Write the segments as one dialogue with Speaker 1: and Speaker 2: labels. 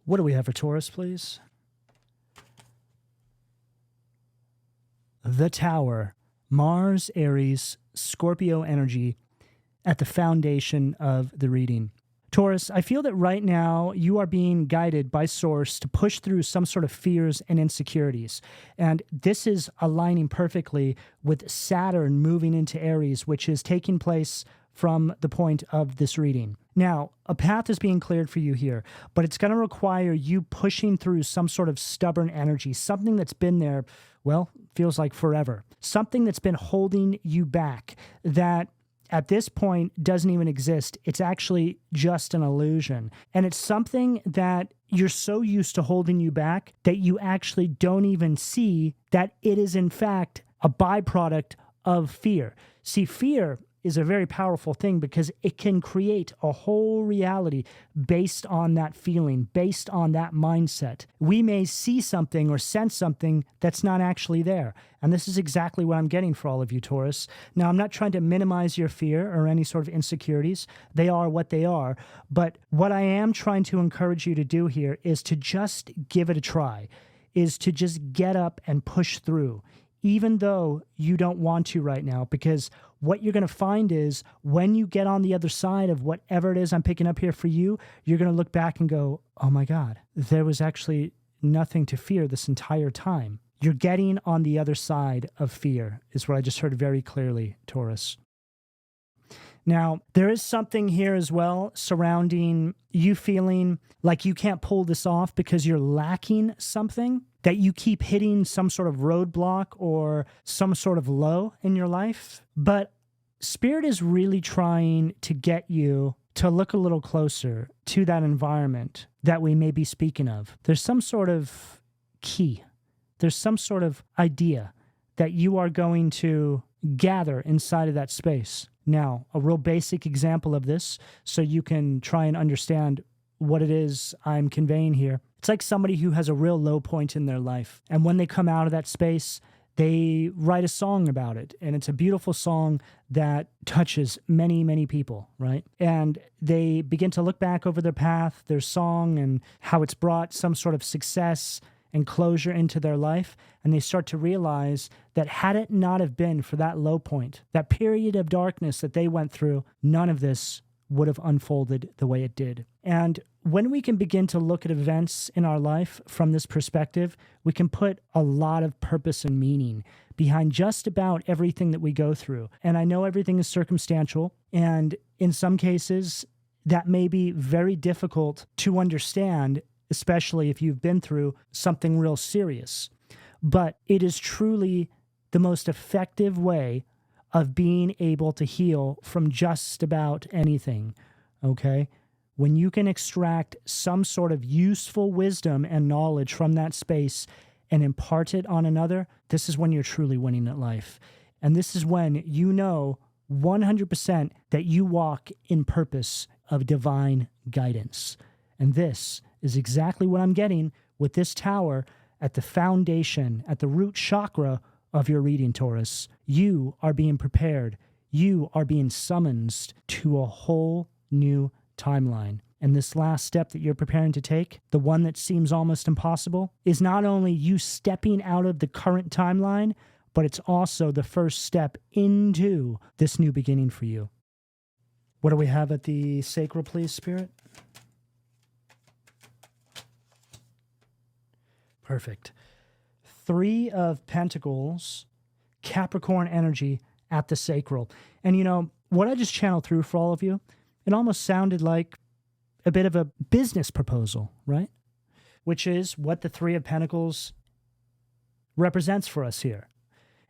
Speaker 1: What do we have for Taurus, please? The Tower, Mars, Aries, Scorpio energy at the foundation of the reading. Taurus, I feel that right now you are being guided by Source to push through some sort of fears and insecurities. And this is aligning perfectly with Saturn moving into Aries, which is taking place from the point of this reading. Now, a path is being cleared for you here, but it's going to require you pushing through some sort of stubborn energy, something that's been there, well, feels like forever. Something that's been holding you back that at this point doesn't even exist. It's actually just an illusion. And it's something that you're so used to holding you back that you actually don't even see that it is in fact a byproduct of fear. See, fear is a very powerful thing because it can create a whole reality based on that feeling, based on that mindset. We may see something or sense something that's not actually there. And this is exactly what I'm getting for all of you, Taurus. Now, I'm not trying to minimize your fear or any sort of insecurities. They are what they are. But what I am trying to encourage you to do here is to just give it a try, is to just get up and push through, even though you don't want to right now, because what you're going to find is when you get on the other side of whatever it is I'm picking up here for you, you're going to look back and go, oh my God, there was actually nothing to fear this entire time. You're getting on the other side of fear is what I just heard very clearly, Taurus. Now, there is something here as well surrounding you feeling like you can't pull this off because you're lacking something, that you keep hitting some sort of roadblock or some sort of low in your life. But Spirit is really trying to get you to look a little closer to that environment that we may be speaking of. There's some sort of key. There's some sort of idea that you are going to gather inside of that space. Now, a real basic example of this, so you can try and understand what it is I'm conveying here. It's like somebody who has a real low point in their life. And when they come out of that space, they write a song about it. And it's a beautiful song that touches many, many people, right? And they begin to look back over their path, their song, and how it's brought some sort of success and closure into their life. And they start to realize that had it not have been for that low point, that period of darkness that they went through, none of this would have unfolded the way it did. And when we can begin to look at events in our life from this perspective, we can put a lot of purpose and meaning behind just about everything that we go through. And I know everything is circumstantial, and in some cases, that may be very difficult to understand, especially if you've been through something real serious. But it is truly the most effective way of being able to heal from just about anything, okay? When you can extract some sort of useful wisdom and knowledge from that space and impart it on another, this is when you're truly winning at life. And this is when you know 100% that you walk in purpose of divine guidance. And this is exactly what I'm getting with this tower at the foundation, at the root chakra of your reading, Taurus. You are being prepared. You are being summoned to a whole new timeline. And this last step that you're preparing to take, the one that seems almost impossible, is not only you stepping out of the current timeline, but it's also the first step into this new beginning for you. What do we have at the sacral, please, Spirit? Perfect. 3 of Pentacles, Capricorn energy at the sacral. And you know, what I just channeled through for all of you, it almost sounded like a bit of a business proposal, right? Which is what the 3 of Pentacles represents for us here.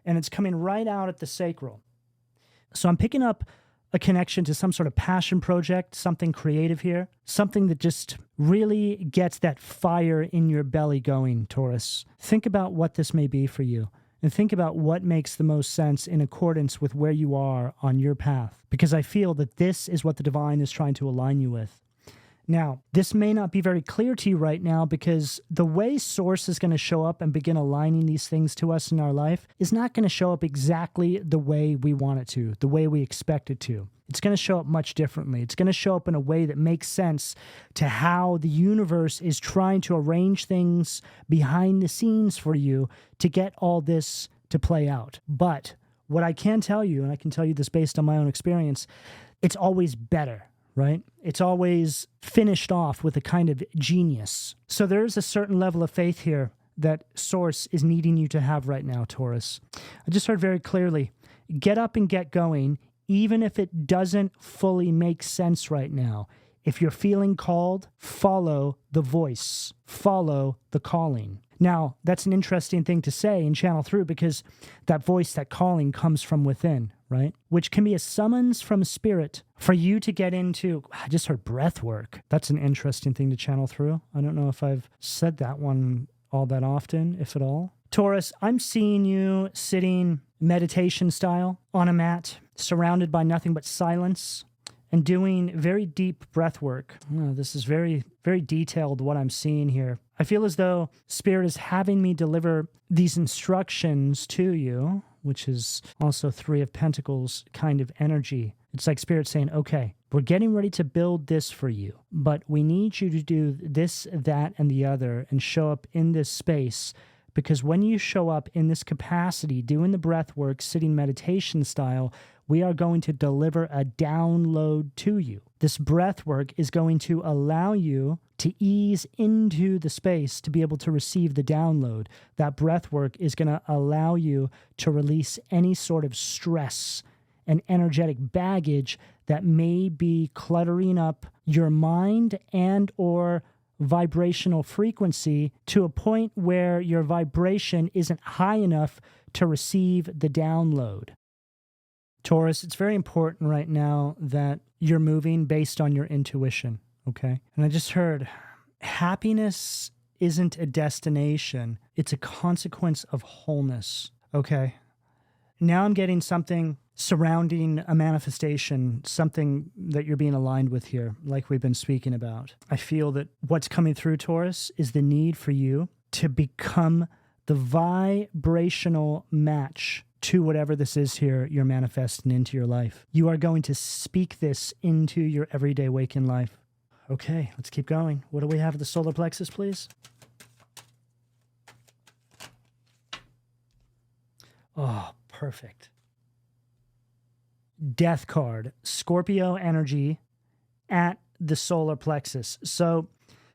Speaker 1: And it's coming right out at the sacral. So I'm picking up a connection to some sort of passion project, something creative here, something that just really gets that fire in your belly going, Taurus. Think about what this may be for you, and think about what makes the most sense in accordance with where you are on your path, because I feel that this is what the divine is trying to align you with. Now, this may not be very clear to you right now because the way Source is going to show up and begin aligning these things to us in our life is not going to show up exactly the way we want it to, the way we expect it to. It's going to show up much differently. It's going to show up in a way that makes sense to how the universe is trying to arrange things behind the scenes for you to get all this to play out. But what I can tell you, and I can tell you this based on my own experience, it's always better. Right? It's always finished off with a kind of genius. So there is a certain level of faith here that Source is needing you to have right now, Taurus. I just heard very clearly, get up and get going, even if it doesn't fully make sense right now. If you're feeling called, follow the voice, follow the calling. Now, that's an interesting thing to say and channel through because that voice, that calling comes from within, right? Which can be a summons from spirit for you to get into, I just heard breath work. That's an interesting thing to channel through. I don't know if I've said that one all that often, if at all. Taurus, I'm seeing you sitting meditation style on a mat, surrounded by nothing but silence, and doing very deep breath work. Oh, this is very, very detailed what I'm seeing here. I feel as though Spirit is having me deliver these instructions to you, which is also Three of Pentacles kind of energy. It's like Spirit saying, okay, we're getting ready to build this for you, but we need you to do this, that, and the other and show up in this space. Because when you show up in this capacity, doing the breath work, sitting meditation style, we are going to deliver a download to you. This breath work is going to allow you to ease into the space to be able to receive the download. That breath work is going to allow you to release any sort of stress and energetic baggage that may be cluttering up your mind and or vibrational frequency to a point where your vibration isn't high enough to receive the download. Taurus, it's very important right now that you're moving based on your intuition, okay? And I just heard happiness isn't a destination, it's a consequence of wholeness, okay? Now I'm getting something surrounding a manifestation, something that you're being aligned with here, like we've been speaking about. I feel that what's coming through, Taurus, is the need for you to become the vibrational match to whatever this is here you're manifesting into your life. You are going to speak this into your everyday waking life. Okay, let's keep going. What do we have at the solar plexus, please? Oh, perfect. Death card, Scorpio energy at the solar plexus. So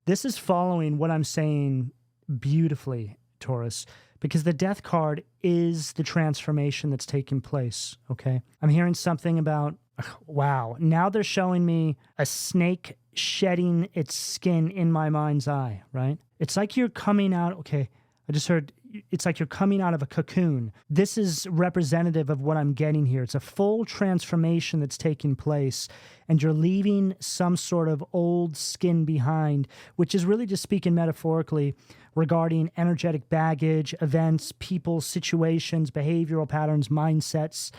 Speaker 1: this is following what I'm saying beautifully, Taurus, because the death card is the transformation that's taking place, okay? I'm hearing something about, wow, now they're showing me a snake shedding its skin in my mind's eye, right? It's like you're coming out, okay, I just heard, it's like you're coming out of a cocoon. This is representative of what I'm getting here. It's a full transformation that's taking place, and you're leaving some sort of old skin behind, which is really just speaking metaphorically regarding energetic baggage, events, people, situations, behavioral patterns, mindsets,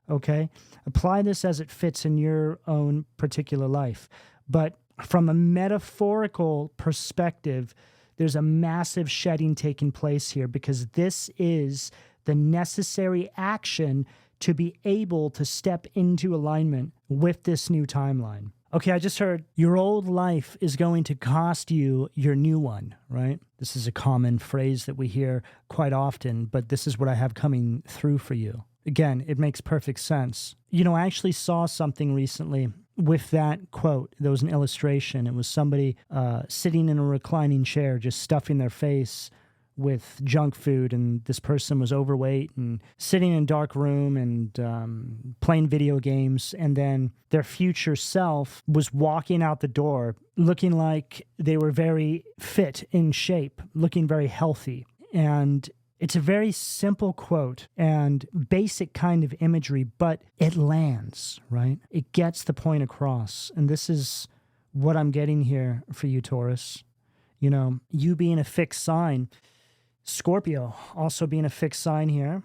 Speaker 1: okay? Apply this as it fits in your own particular life. But from a metaphorical perspective, there's a massive shedding taking place here because this is the necessary action to be able to step into alignment with this new timeline. Okay, I just heard your old life is going to cost you your new one, right? This is a common phrase that we hear quite often, but this is what I have coming through for you. Again, it makes perfect sense. You know, I actually saw something recently with that quote. There was an illustration. It was somebody sitting in a reclining chair, just stuffing their face with junk food, and this person was overweight and sitting in a dark room and playing video games, and then their future self was walking out the door looking like they were very fit, in shape, looking very healthy. And it's a very simple quote and basic kind of imagery, but it lands, right? It gets the point across. And this is what I'm getting here for you, Taurus. You know, you being a fixed sign, Scorpio also being a fixed sign here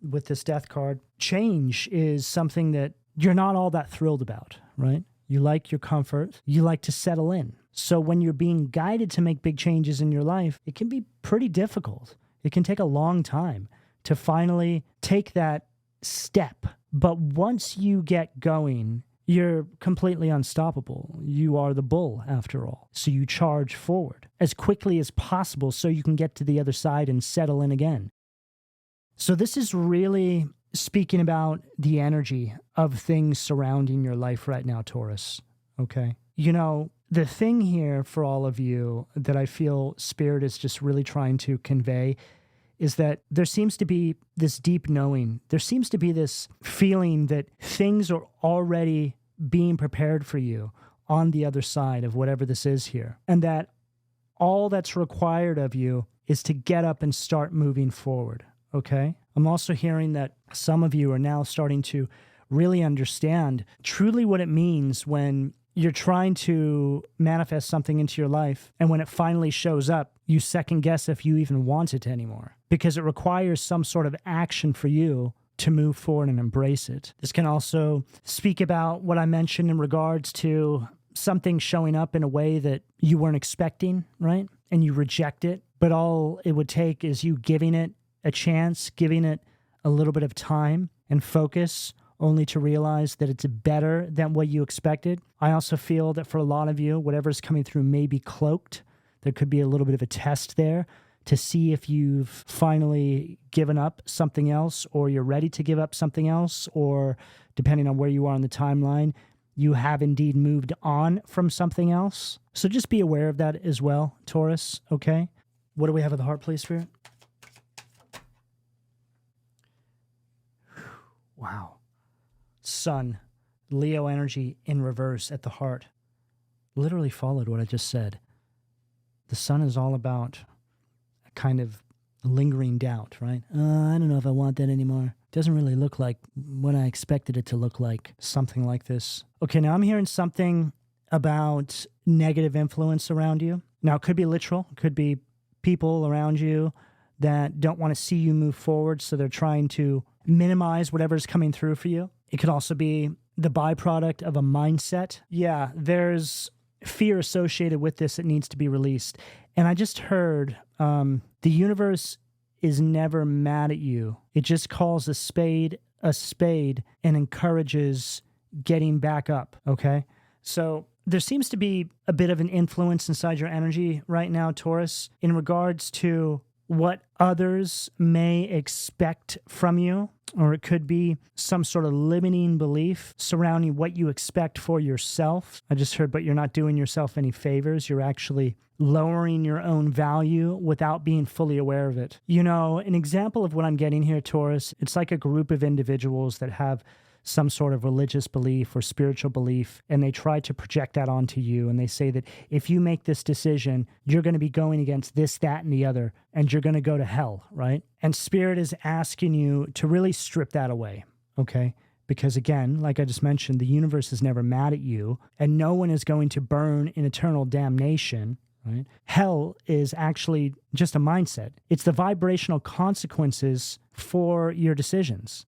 Speaker 1: with this death card. Change is something that you're not all that thrilled about, right? You like your comfort. You like to settle in. So when you're being guided to make big changes in your life, it can be pretty difficult. It can take a long time to finally take that step. But once you get going, you're completely unstoppable. You are the bull, after all. So you charge forward as quickly as possible so you can get to the other side and settle in again. So this is really speaking about the energy of things surrounding your life right now, Taurus. Okay? You know, the thing here for all of you that I feel Spirit is just really trying to convey is that there seems to be this deep knowing. There seems to be this feeling that things are already being prepared for you on the other side of whatever this is here. And that all that's required of you is to get up and start moving forward. Okay? I'm also hearing that some of you are now starting to really understand truly what it means when you're trying to manifest something into your life, and when it finally shows up, you second guess if you even want it anymore, because it requires some sort of action for you to move forward and embrace it. This can also speak about what I mentioned in regards to something showing up in a way that you weren't expecting, right? And you reject it, but all it would take is you giving it a chance, giving it a little bit of time and focus, only to realize that it's better than what you expected. I also feel that for a lot of you, whatever's coming through may be cloaked. There could be a little bit of a test there to see if you've finally given up something else, or you're ready to give up something else, or depending on where you are on the timeline, you have indeed moved on from something else. So just be aware of that as well, Taurus, okay? What do we have at the heart, please, Spirit? Wow. Sun, Leo energy in reverse at the heart. Literally followed what I just said. The sun is all about a kind of lingering doubt, right? I don't know if I want that anymore. Doesn't really look like what I expected it to look like. Something like this. Okay, now I'm hearing something about negative influence around you. Now, it could be literal. It could be people around you that don't want to see you move forward, so they're trying to minimize whatever's coming through for you. It could also be the byproduct of a mindset. Yeah, there's fear associated with this that needs to be released. And I just heard the universe is never mad at you. It just calls a spade and encourages getting back up, okay? So there seems to be a bit of an influence inside your energy right now, Taurus, in regards to what others may expect from you, or it could be some sort of limiting belief surrounding what you expect for yourself. I just heard, but you're not doing yourself any favors. You're actually lowering your own value without being fully aware of it. You know, an example of what I'm getting here, Taurus, it's like a group of individuals that have some sort of religious belief or spiritual belief, and they try to project that onto you, and they say that if you make this decision, you're going to be going against this, that, and the other, and you're going to go to hell, right? And Spirit is asking you to really strip that away, okay? Because again, like I just mentioned, the universe is never mad at you, and no one is going to burn in eternal damnation, right? Hell is actually just a mindset. It's the vibrational consequences for your decisions.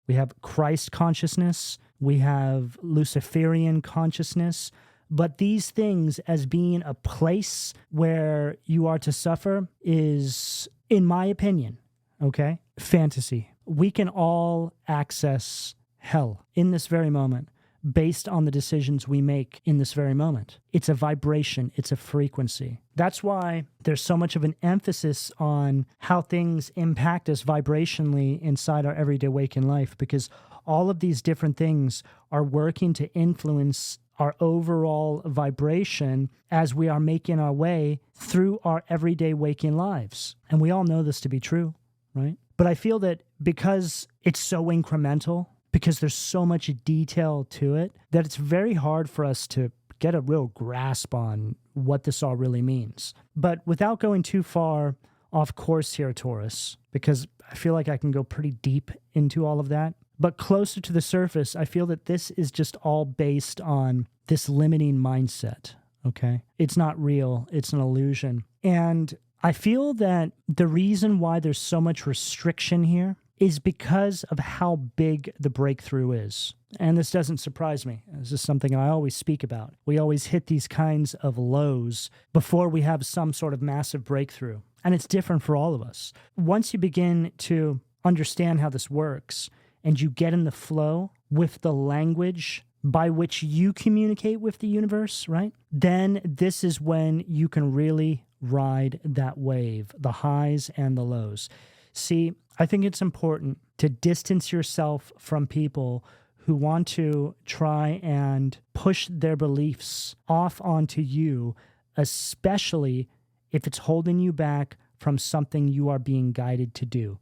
Speaker 1: We have Christ consciousness, we have Luciferian consciousness, but these things as being a place where you are to suffer is, in my opinion, okay, fantasy. We can all access hell in this very moment based on the decisions we make in this very moment. It's a vibration, it's a frequency. That's why there's so much of an emphasis on how things impact us vibrationally inside our everyday waking life, because all of these different things are working to influence our overall vibration as we are making our way through our everyday waking lives. And we all know this to be true, right? But I feel that because it's so incremental, because there's so much detail to it, that it's very hard for us to get a real grasp on what this all really means. But without going too far off course here, Taurus, because I feel like I can go pretty deep into all of that, but closer to the surface, I feel that this is just all based on this limiting mindset, okay? It's not real, it's an illusion. And I feel that the reason why there's so much restriction here is because of how big the breakthrough is. And this doesn't surprise me. This is something I always speak about. We always hit these kinds of lows before we have some sort of massive breakthrough. And it's different for all of us. Once you begin to understand how this works and you get in the flow with the language by which you communicate with the universe, right? Then this is when you can really ride that wave, the highs and the lows. See, I think it's important to distance yourself from people who want to try and push their beliefs off onto you, especially if it's holding you back from something you are being guided to do.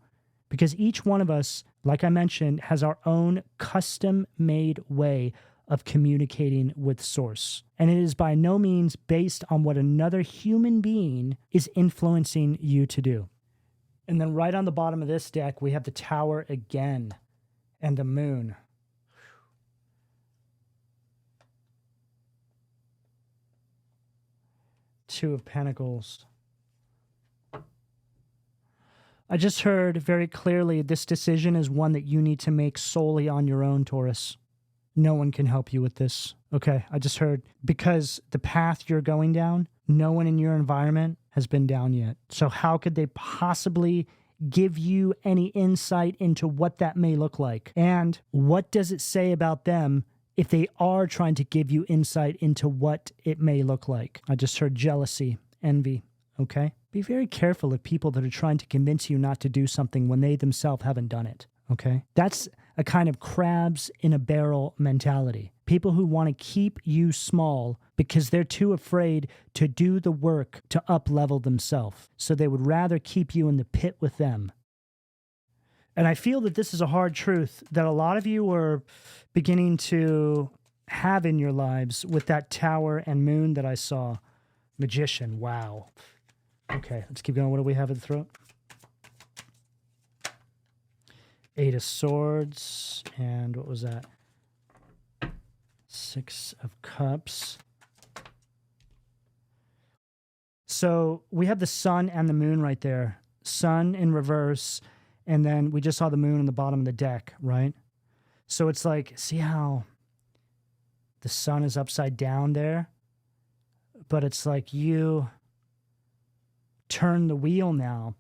Speaker 1: Because each one of us, like I mentioned, has our own custom-made way of communicating with Source. And it is by no means based on what another human being is influencing you to do. And then right on the bottom of this deck, we have the Tower again and the Moon. Two of Pentacles. I just heard very clearly this decision is one that you need to make solely on your own, Taurus. No one can help you with this. Okay, I just heard because the path you're going down, no one in your environment has been down yet. So how could they possibly give you any insight into what that may look like? And what does it say about them if they are trying to give you insight into what it may look like? I just heard jealousy, envy, okay? Be very careful of people that are trying to convince you not to do something when they themselves haven't done it, okay? That's a kind of crabs in a barrel mentality. People who want to keep you small because they're too afraid to do the work to up-level themselves. So they would rather keep you in the pit with them. And I feel that this is a hard truth that a lot of you are beginning to have in your lives with that Tower and Moon that I saw. Magician, wow. Okay, let's keep going. What do we have at the throat? Eight of Swords, and what was that? Six of Cups. So we have the Sun and the Moon right there. Sun in reverse, and then we just saw the Moon on the bottom of the deck, right? So it's like, see how the Sun is upside down there? But it's like you turn the wheel now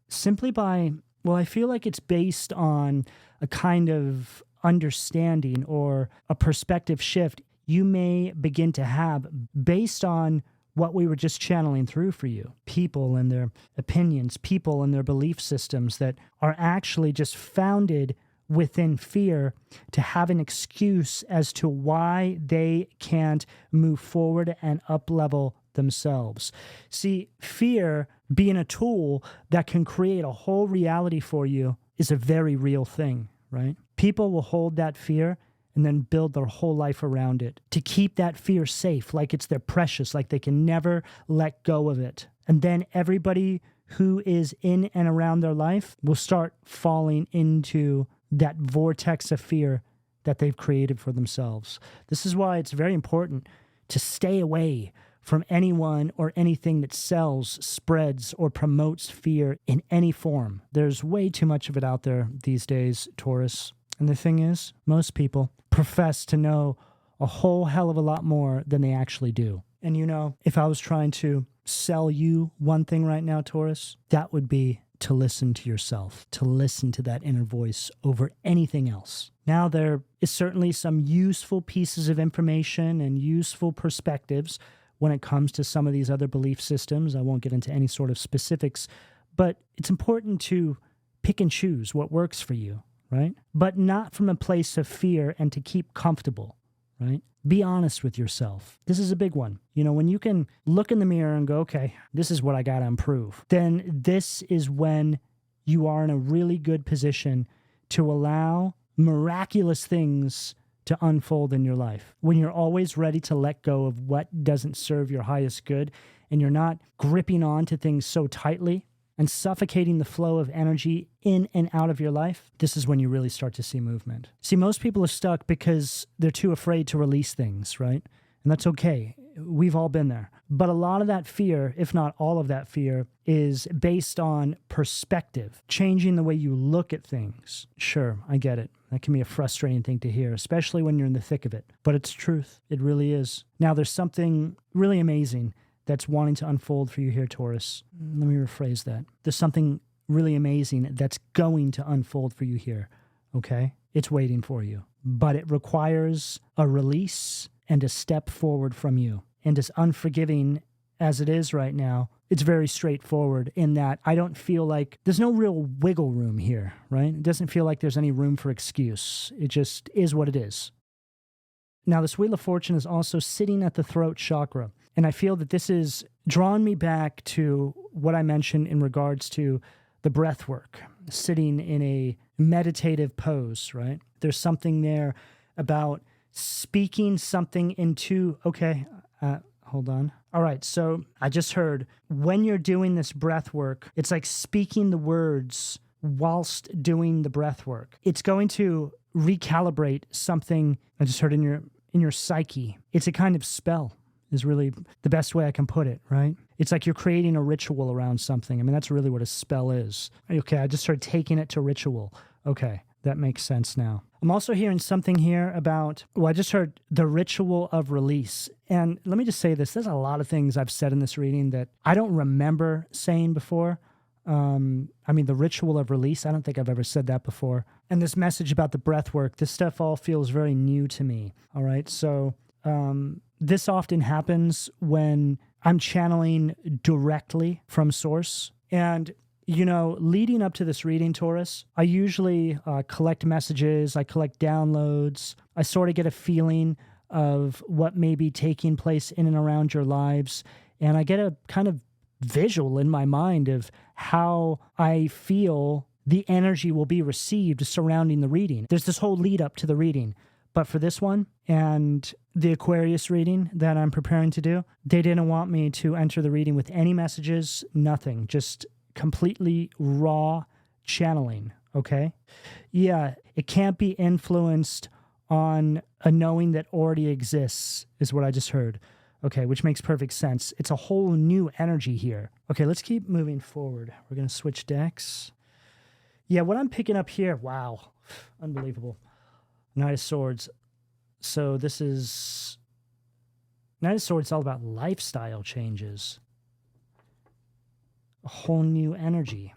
Speaker 1: simply by... Well, I feel like it's based on a kind of understanding or a perspective shift you may begin to have based on what we were just channeling through for you. People and their opinions, people and their belief systems that are actually just founded within fear to have an excuse as to why they can't move forward and up-level themselves. See, fear being a tool that can create a whole reality for you is a very real thing, right? People will hold that fear and then build their whole life around it to keep that fear safe, like it's their precious, like they can never let go of it. And then everybody who is in and around their life will start falling into that vortex of fear that they've created for themselves. This is why it's very important to stay away from anyone or anything that sells, spreads, or promotes fear in any form. There's way too much of it out there these days, Taurus. And the thing is, most people profess to know a whole hell of a lot more than they actually do. And you know, if I was trying to sell you one thing right now, Taurus, that would be to listen to yourself, to listen to that inner voice over anything else. Now, there is certainly some useful pieces of information and useful perspectives when it comes to some of these other belief systems. I won't get into any sort of specifics, but it's important to pick and choose what works for you, right? But not from a place of fear and to keep comfortable, right? Be honest with yourself. This is a big one. You know, when you can look in the mirror and go, okay, this is what I got to improve, then this is when you are in a really good position to allow miraculous things to unfold in your life. When you're always ready to let go of what doesn't serve your highest good, and you're not gripping on to things so tightly and suffocating the flow of energy in and out of your life, this is when you really start to see movement. See, most people are stuck because they're too afraid to release things, right? And that's okay. We've all been there. But a lot of that fear, if not all of that fear, is based on perspective, changing the way you look at things. Sure, I get it. That can be a frustrating thing to hear, especially when you're in the thick of it. But it's truth. It really is. Now, there's something really amazing that's wanting to unfold for you here, Taurus. Let me rephrase that. There's something really amazing that's going to unfold for you here, okay? It's waiting for you. But it requires a release and a step forward from you. And as unforgiving as it is right now, it's very straightforward in that I don't feel like there's no real wiggle room here, right? It doesn't feel like there's any room for excuse. It just is what it is. Now, this Wheel of Fortune is also sitting at the throat chakra. And I feel that this is drawing me back to what I mentioned in regards to the breath work, sitting in a meditative pose, right? There's something there about speaking something into, hold on. All right, so I just heard when you're doing this breath work, it's like speaking the words whilst doing the breath work. It's going to recalibrate something I just heard in your psyche. It's a kind of spell is really the best way I can put it, right? It's like you're creating a ritual around something. I mean, that's really what a spell is. Okay, I just started taking it to ritual. Okay, that makes sense now. I'm also hearing something here about, I just heard the ritual of release. And let me just say this. There's a lot of things I've said in this reading that I don't remember saying before. The ritual of release, I don't think I've ever said that before. And this message about the breath work, this stuff all feels very new to me. All right, so this often happens when I'm channeling directly from source. And leading up to this reading, Taurus, I usually collect messages, I collect downloads, I sort of get a feeling of what may be taking place in and around your lives, and I get a kind of visual in my mind of how I feel the energy will be received surrounding the reading. There's this whole lead up to the reading, but for this one and the Aquarius reading that I'm preparing to do, they didn't want me to enter the reading with any messages, nothing, just completely raw channeling, okay? Yeah, it can't be influenced on a knowing that already exists, is what I just heard. Okay, which makes perfect sense. It's a whole new energy here. Okay, let's keep moving forward. We're going to switch decks. Yeah, what I'm picking up here, wow, unbelievable. Knight of Swords. So this is... Knight of Swords is all about lifestyle changes. A whole new energy.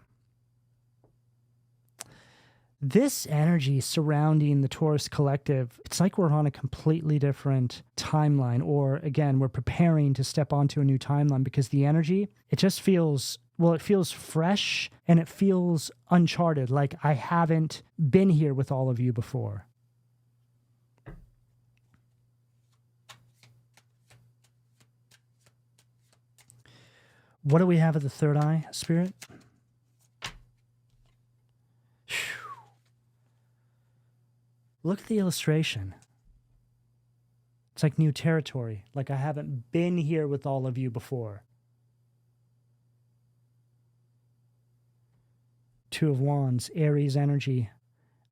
Speaker 1: This energy surrounding the Taurus collective, it's like we're on a completely different timeline, or again, we're preparing to step onto a new timeline because the energy, it just feels, it feels fresh and it feels uncharted, like I haven't been here with all of you before. What do we have at the third eye, Spirit? Look at the illustration. It's like new territory, like I haven't been here with all of you before. Two of Wands, Aries energy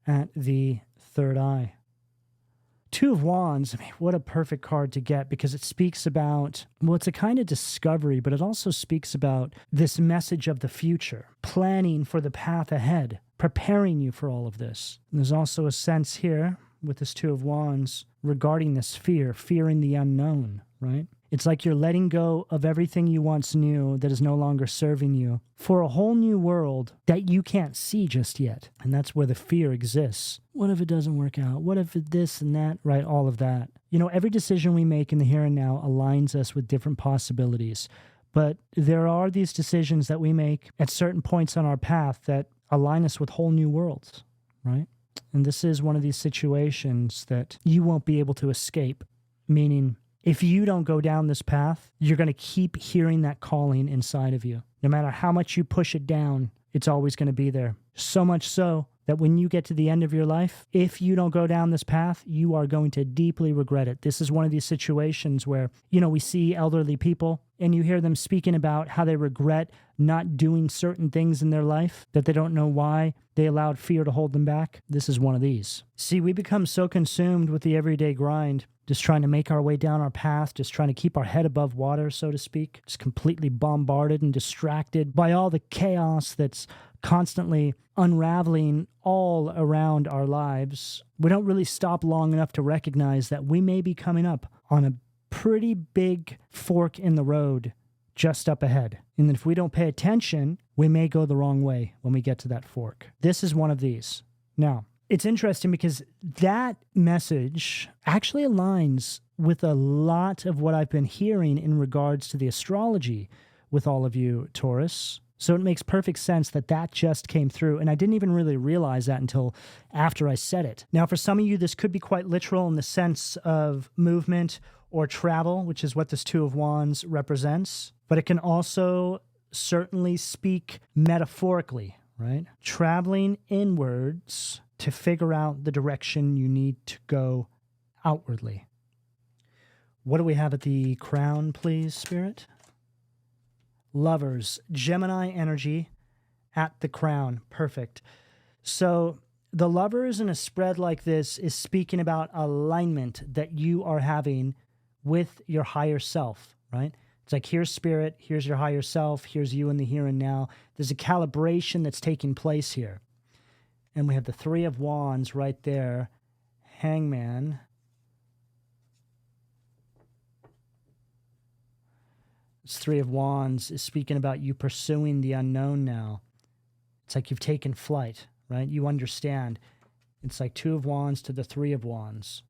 Speaker 1: at the third eye. Two of Wands, what a perfect card to get because it speaks about, it's a kind of discovery, but it also speaks about this message of the future, planning for the path ahead, preparing you for all of this. And there's also a sense here with this Two of Wands regarding this fear, fearing the unknown, right? It's like you're letting go of everything you once knew that is no longer serving you for a whole new world that you can't see just yet. And that's where the fear exists. What if it doesn't work out? What if this and that, right? All of that. Every decision we make in the here and now aligns us with different possibilities. But there are these decisions that we make at certain points on our path that align us with whole new worlds, right? And this is one of these situations that you won't be able to escape, meaning if you don't go down this path, you're going to keep hearing that calling inside of you. No matter how much you push it down, it's always going to be there. So much so that when you get to the end of your life, if you don't go down this path, you are going to deeply regret it. This is one of these situations where, we see elderly people and you hear them speaking about how they regret not doing certain things in their life, that they don't know why they allowed fear to hold them back. This is one of these. See, we become so consumed with the everyday grind, just trying to make our way down our path, just trying to keep our head above water, so to speak, just completely bombarded and distracted by all the chaos that's constantly unraveling all around our lives. We don't really stop long enough to recognize that we may be coming up on a pretty big fork in the road just up ahead. And if we don't pay attention, we may go the wrong way when we get to that fork. This is one of these. Now, it's interesting because that message actually aligns with a lot of what I've been hearing in regards to the astrology with all of you, Taurus. So it makes perfect sense that that just came through, and I didn't even really realize that until after I said it. Now, for some of you, this could be quite literal in the sense of movement or travel, which is what this Two of Wands represents, but it can also certainly speak metaphorically, right? Traveling inwards to figure out the direction you need to go outwardly. What do we have at the crown, please, Spirit? Lovers, Gemini energy at the crown. Perfect. So the Lovers in a spread like this is speaking about alignment that you are having with your higher self, right? It's like, here's Spirit, here's your higher self, here's you in the here and now. There's a calibration that's taking place here. And we have the Three of Wands right there, Hangman. This Three of Wands is speaking about you pursuing the unknown now. It's like you've taken flight, right? You understand. It's like Two of Wands to the Three of Wands.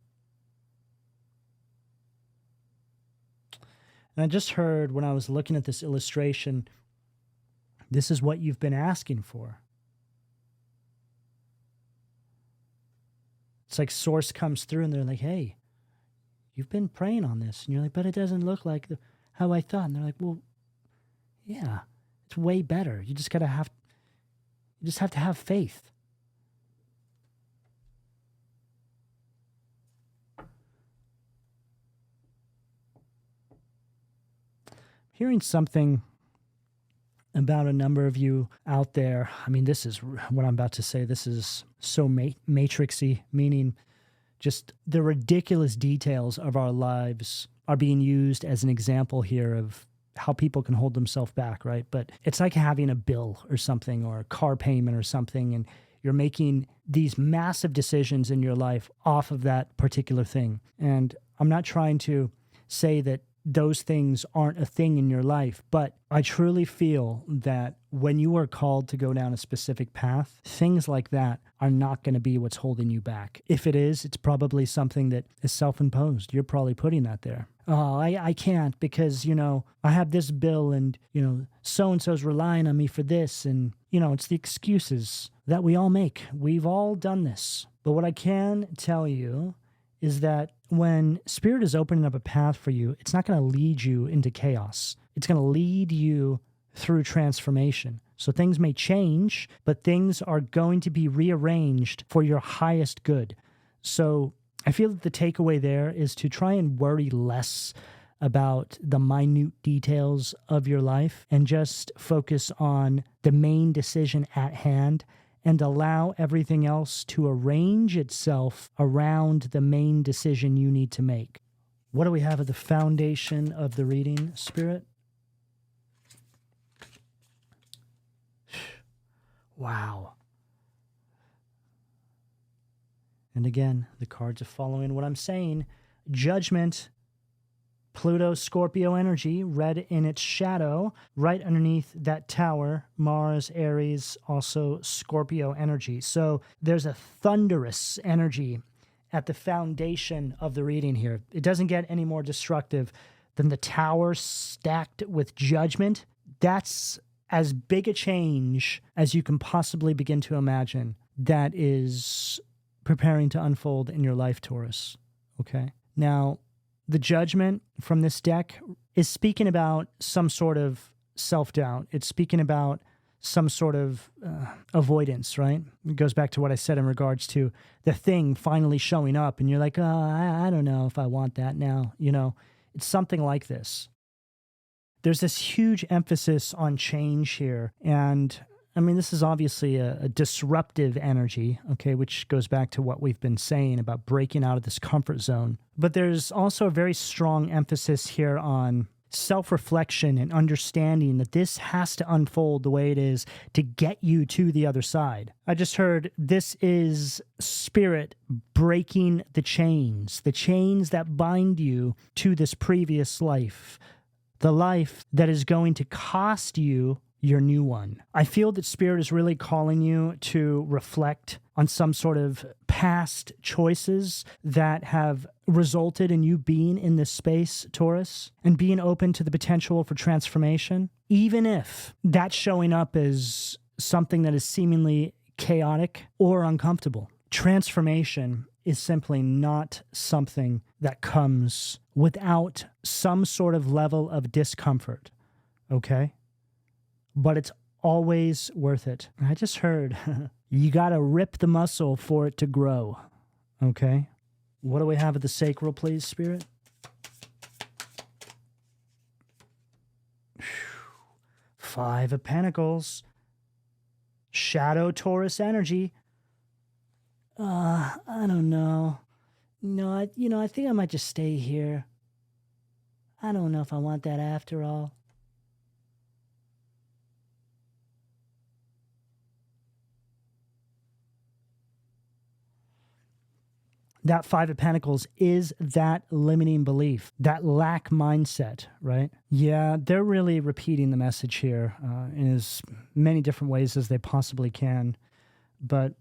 Speaker 1: And I just heard when I was looking at this illustration, this is what you've been asking for. It's like Source comes through and they're like, hey, you've been praying on this. And you're like, but it doesn't look like how I thought. And they're like, well, yeah, it's way better. You just have to have faith. Hearing something about a number of you out there. I mean, this is what I'm about to say. This is so matrixy, meaning just the ridiculous details of our lives are being used as an example here of how people can hold themselves back, right? But it's like having a bill or something, or a car payment or something, and you're making these massive decisions in your life off of that particular thing. And I'm not trying to say that those things aren't a thing in your life, but I truly feel that when you are called to go down a specific path, things like that are not going to be what's holding you back. If it is, it's probably something that is self-imposed. You're probably putting that there. Oh, I can't because, I have this bill and, so-and-so's relying on me for this. And, it's the excuses that we all make. We've all done this. But what I can tell you is that when Spirit is opening up a path for you, it's not going to lead you into chaos. It's going to lead you through transformation. So things may change, but things are going to be rearranged for your highest good. So I feel that the takeaway there is to try and worry less about the minute details of your life and just focus on the main decision at hand and allow everything else to arrange itself around the main decision you need to make. What do we have at the foundation of the reading, Spirit? Wow. And again, the cards are following what I'm saying. Judgment, Pluto, Scorpio energy, red in its shadow, right underneath that tower, Mars, Aries, also Scorpio energy. So there's a thunderous energy at the foundation of the reading here. It doesn't get any more destructive than the tower stacked with judgment. That's as big a change as you can possibly begin to imagine that is preparing to unfold in your life, Taurus. Okay? Now, the judgment from this deck is speaking about some sort of self-doubt. It's speaking about some sort of avoidance, right? It goes back to what I said in regards to the thing finally showing up, and you're like, I don't know if I want that now. It's something like this. There's this huge emphasis on change here. And I mean, this is obviously a disruptive energy, okay, which goes back to what we've been saying about breaking out of this comfort zone. But there's also a very strong emphasis here on self-reflection and understanding that this has to unfold the way it is to get you to the other side. I just heard this is spirit breaking the chains that bind you to this previous life, the life that is going to cost you your new one. I feel that spirit is really calling you to reflect on some sort of past choices that have resulted in you being in this space, Taurus, and being open to the potential for transformation, even if that's showing up as something that is seemingly chaotic or uncomfortable. Transformation is simply not something that comes without some sort of level of discomfort, okay? But it's always worth it. I just heard you got to rip the muscle for it to grow, okay? What do we have at the sacral, please, Spirit? Five of Pentacles. Shadow Taurus energy. I don't know. No, I think I might just stay here. I don't know if I want that after all. That Five of Pentacles is that limiting belief, that lack mindset, right? Yeah, they're really repeating the message here in as many different ways as they possibly can. But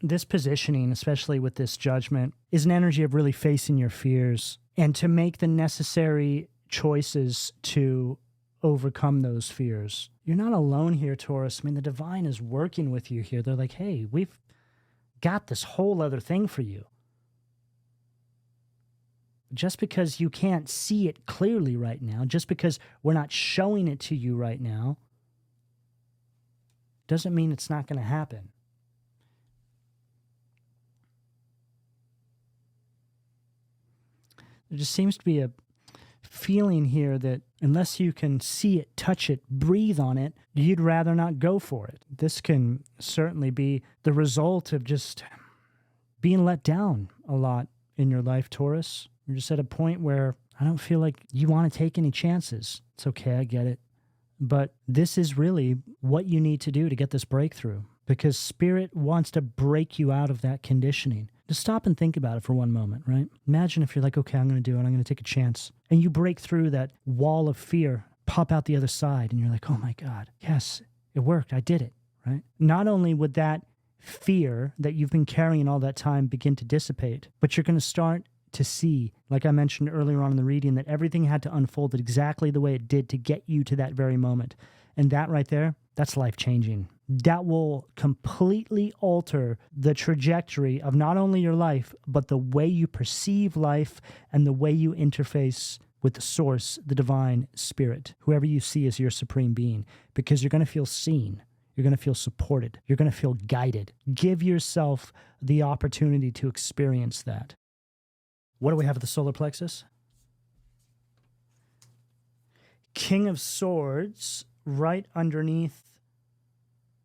Speaker 1: this positioning, especially with this judgment, is an energy of really facing your fears and to make the necessary choices to overcome those fears. You're not alone here, Taurus. I mean, the divine is working with you here. They're like, hey, we've got this whole other thing for you. Just because you can't see it clearly right now, just because we're not showing it to you right now, doesn't mean it's not going to happen. There just seems to be a feeling here that unless you can see it, touch it, breathe on it, you'd rather not go for it. This can certainly be the result of just being let down a lot in your life, Taurus. You're just at a point where I don't feel like you want to take any chances. It's okay, I get it. But this is really what you need to do to get this breakthrough, because Spirit wants to break you out of that conditioning. Just stop and think about it for one moment, right? Imagine if you're like, okay, I'm going to do it. I'm going to take a chance. And you break through that wall of fear, pop out the other side, and you're like, oh my God, yes, it worked. I did it, right? Not only would that fear that you've been carrying all that time begin to dissipate, but you're going to start to see, like I mentioned earlier on in the reading, that everything had to unfold exactly the way it did to get you to that very moment. And that right there, that's life-changing. That will completely alter the trajectory of not only your life, but the way you perceive life and the way you interface with the source, the divine spirit, whoever you see as your supreme being, because you're going to feel seen. You're going to feel supported. You're going to feel guided. Give yourself the opportunity to experience that. What do we have at the solar plexus? King of Swords right underneath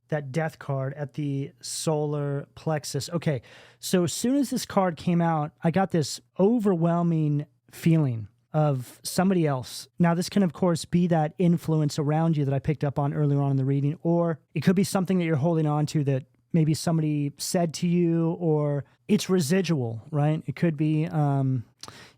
Speaker 1: that death card at the solar plexus. Okay, so as soon as this card came out, I got this overwhelming feeling of somebody else. Now, this can, of course, be that influence around you that I picked up on earlier on in the reading, or it could be something that you're holding on to that maybe somebody said to you, or it's residual, right? It could be, a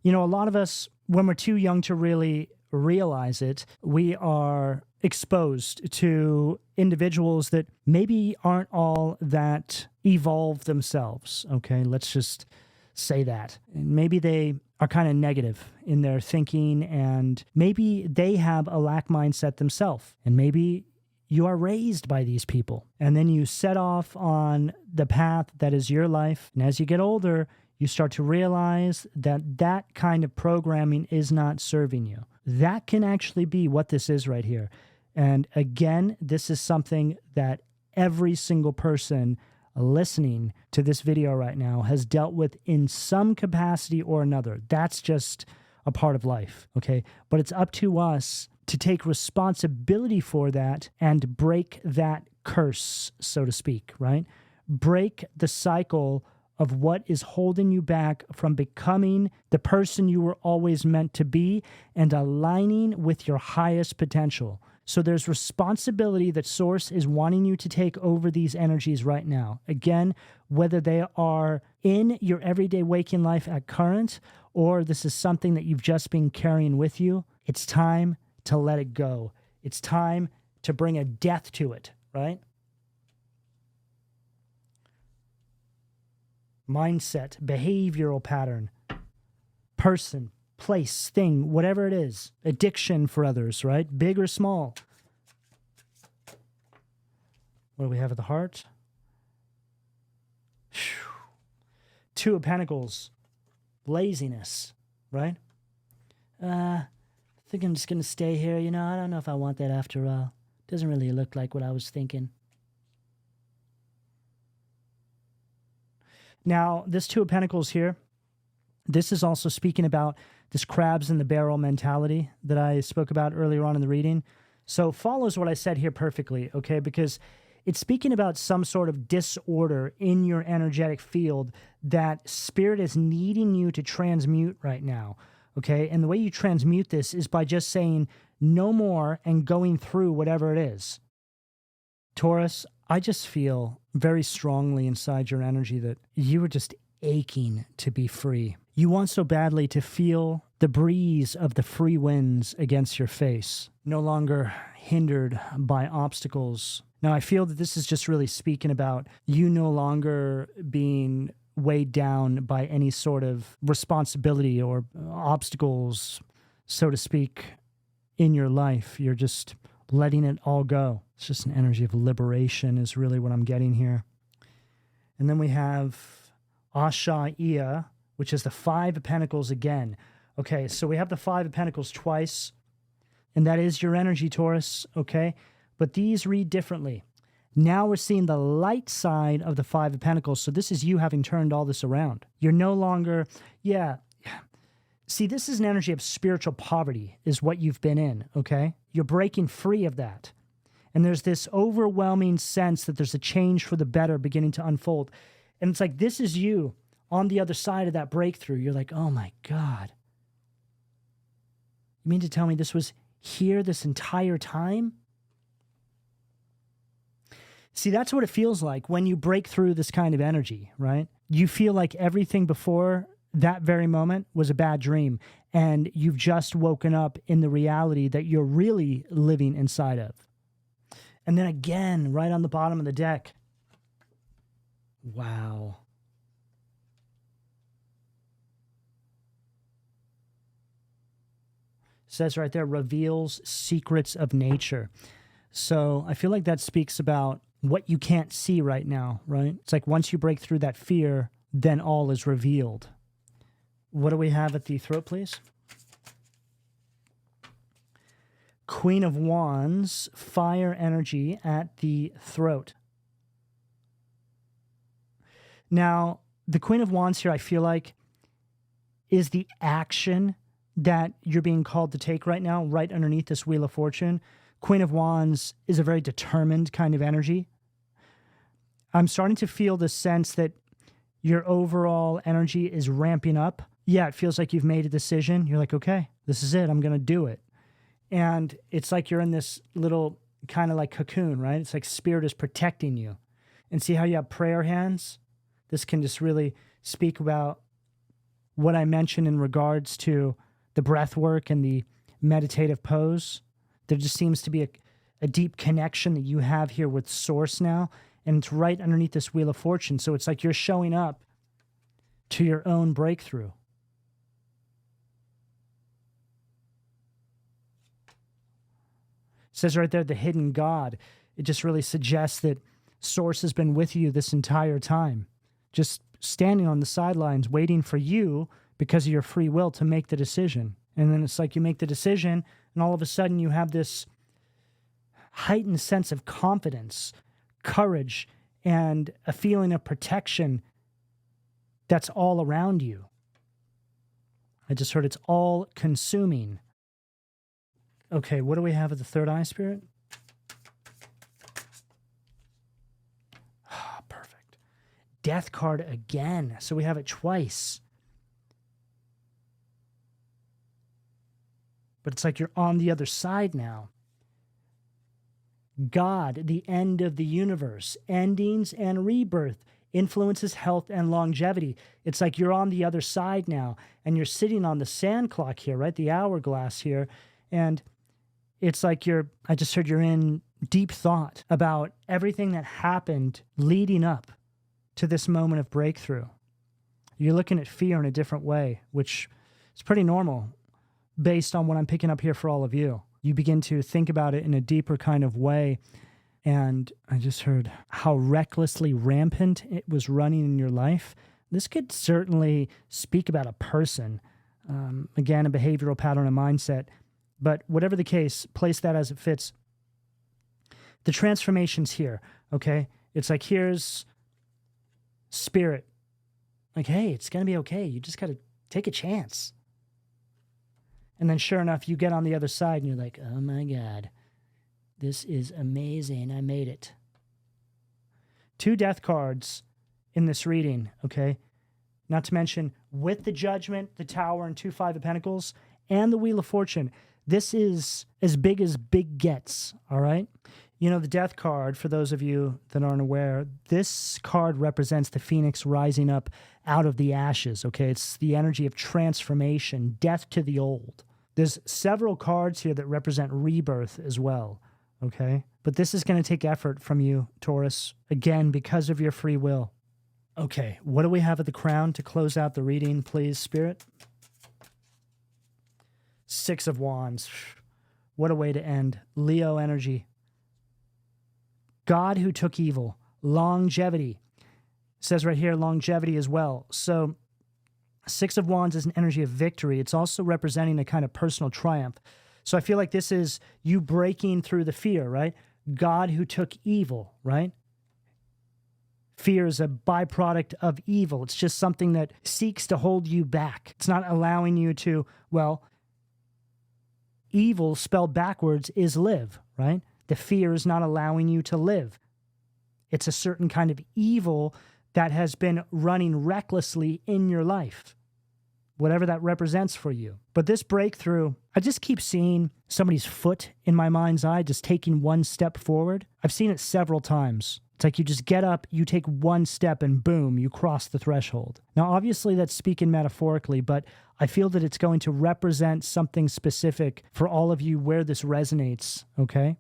Speaker 1: lot of us, when we're too young to really realize it, we are exposed to individuals that maybe aren't all that evolved themselves, okay? Let's just say that. And maybe they are kind of negative in their thinking, and maybe they have a lack mindset themselves, and maybe you are raised by these people, and then you set off on the path that is your life, and as you get older, you start to realize that that kind of programming is not serving you. That can actually be what this is right here. And again, this is something that every single person listening to this video right now has dealt with in some capacity or another. That's just a part of life, okay? But it's up to us to take responsibility for that and break that curse, so to speak, right? Break the cycle of what is holding you back from becoming the person you were always meant to be and aligning with your highest potential. So there's responsibility that Source is wanting you to take over these energies right now. Again, whether they are in your everyday waking life at current, or this is something that you've just been carrying with you, it's time to let it go. It's time to bring a death to it, right? Mindset, behavioral pattern, person, place, thing, whatever it is, addiction for others, right? Big or small. What do we have at the heart? Whew. Two of Pentacles, laziness, right? I think I'm just going to stay here. You know, I don't know if I want that after all. Doesn't really look like what I was thinking. Now, this Two of Pentacles here, this is also speaking about this crabs in the barrel mentality that I spoke about earlier on in the reading. So follows what I said here perfectly, okay? Because it's speaking about some sort of disorder in your energetic field that Spirit is needing you to transmute right now, okay? And the way you transmute this is by just saying no more and going through whatever it is. Taurus, I just feel very strongly inside your energy that you are just aching to be free. You want so badly to feel the breeze of the free winds against your face, no longer hindered by obstacles. Now, I feel that this is just really speaking about you no longer being weighed down by any sort of responsibility or obstacles, so to speak, in your life. You're just letting it all go. It's just an energy of liberation is really what I'm getting here. And then we have Ashaiya, which is the Five of Pentacles again. Okay, so we have the Five of Pentacles twice, and that is your energy, Taurus, okay? But these read differently. Now we're seeing the light side of the Five of Pentacles, so this is you having turned all this around. You're no longer, see, this is an energy of spiritual poverty is what you've been in, okay? You're breaking free of that. And there's this overwhelming sense that there's a change for the better beginning to unfold. And it's like, this is you on the other side of that breakthrough. You're like, oh my God. You mean to tell me this was here this entire time? See, that's what it feels like when you break through this kind of energy, right? You feel like everything before that very moment was a bad dream, and you've just woken up in the reality that you're really living inside of. And then again, right on the bottom of the deck. Wow. It says right there, reveals secrets of nature. So I feel like that speaks about what you can't see right now, right? It's like once you break through that fear, then all is revealed. What do we have at the throat, please? Queen of Wands, fire energy at the throat. Now, the Queen of Wands here, I feel like, is the action that you're being called to take right now, right underneath this Wheel of Fortune. Queen of Wands is a very determined kind of energy. I'm starting to feel the sense that your overall energy is ramping up. Yeah, it feels like you've made a decision. You're like, okay, this is it. I'm going to do it. And it's like you're in this little kind of like cocoon, right? It's like Spirit is protecting you. And see how you have prayer hands? This can just really speak about what I mentioned in regards to the breath work and the meditative pose. There just seems to be a deep connection that you have here with Source now. And it's right underneath this Wheel of Fortune. So it's like you're showing up to your own breakthrough. It says right there, the hidden God. It just really suggests that Source has been with you this entire time, just standing on the sidelines, waiting for you because of your free will to make the decision. And then it's like you make the decision, and all of a sudden you have this heightened sense of confidence, courage, and a feeling of protection that's all around you. I just heard it's all consuming. Okay, what do we have at the third eye, Spirit? Perfect. Death card again. So we have it twice. But it's like you're on the other side now. God, the end of the universe, endings and rebirth, influences health and longevity. It's like you're on the other side now, and you're sitting on the sand clock here, right? The hourglass here. And it's like I just heard you're in deep thought about everything that happened leading up to this moment of breakthrough. You're looking at fear in a different way, which is pretty normal based on what I'm picking up here for all of you. You begin to think about it in a deeper kind of way. And I just heard how recklessly rampant it was running in your life. This could certainly speak about a person. Again, a behavioral pattern, a mindset. But whatever the case, place that as it fits. The transformation's here, okay? It's like, here's Spirit. Like, hey, it's going to be okay. You just got to take a chance. And then sure enough, you get on the other side and you're like, oh my God, this is amazing. I made it. 2 death cards in this reading, okay? Not to mention with the Judgment, the Tower, and 2 5 of Pentacles, and the Wheel of Fortune. This is as big gets, all right? You know, the Death card, for those of you that aren't aware, this card represents the phoenix rising up out of the ashes, okay? It's the energy of transformation, death to the old. There's several cards here that represent rebirth as well, okay? But this is going to take effort from you, Taurus, again, because of your free will. Okay, what do we have at the crown to close out the reading, please, Spirit? 6 of Wands. What a way to end. Leo energy. God who took evil. Longevity. It says right here, longevity as well. So 6 of Wands is an energy of victory. It's also representing a kind of personal triumph. So I feel like this is you breaking through the fear, right? God who took evil, right? Fear is a byproduct of evil. It's just something that seeks to hold you back. It's not allowing you to, well, evil spelled backwards is live, right? The fear is not allowing you to live. It's a certain kind of evil that has been running recklessly in your life, whatever that represents for you. But this breakthrough, I just keep seeing somebody's foot in my mind's eye, just taking one step forward. I've seen it several times. It's like you just get up, you take one step, and boom, you cross the threshold. Now, obviously, that's speaking metaphorically, but I feel that it's going to represent something specific for all of you where this resonates, okay?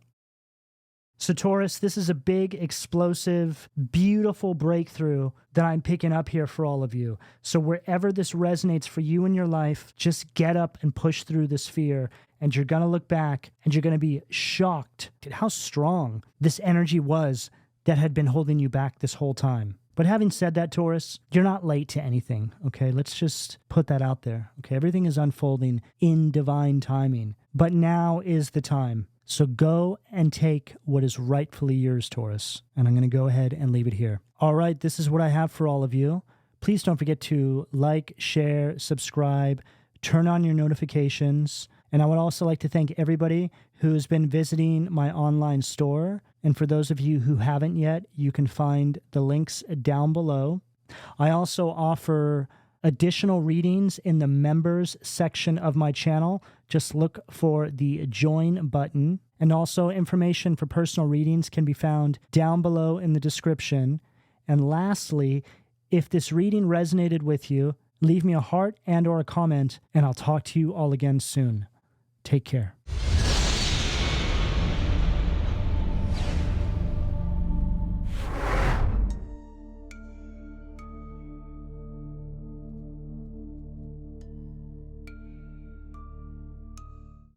Speaker 1: So Taurus, this is a big, explosive, beautiful breakthrough that I'm picking up here for all of you. So wherever this resonates for you in your life, just get up and push through this fear, and you're going to look back and you're going to be shocked at how strong this energy was that had been holding you back this whole time. But having said that, Taurus, you're not late to anything, okay? Let's just put that out there, okay? Everything is unfolding in divine timing, but now is the time. So go and take what is rightfully yours, Taurus. And I'm going to go ahead and leave it here. All right, this is what I have for all of you. Please don't forget to like, share, subscribe, turn on your notifications. And I would also like to thank everybody who's been visiting my online store. And for those of you who haven't yet, you can find the links down below. I also offer additional readings in the members section of my channel. Just look for the join button. And also information for personal readings can be found down below in the description. And lastly, if this reading resonated with you, leave me a heart and or a comment, and I'll talk to you all again soon. Take care.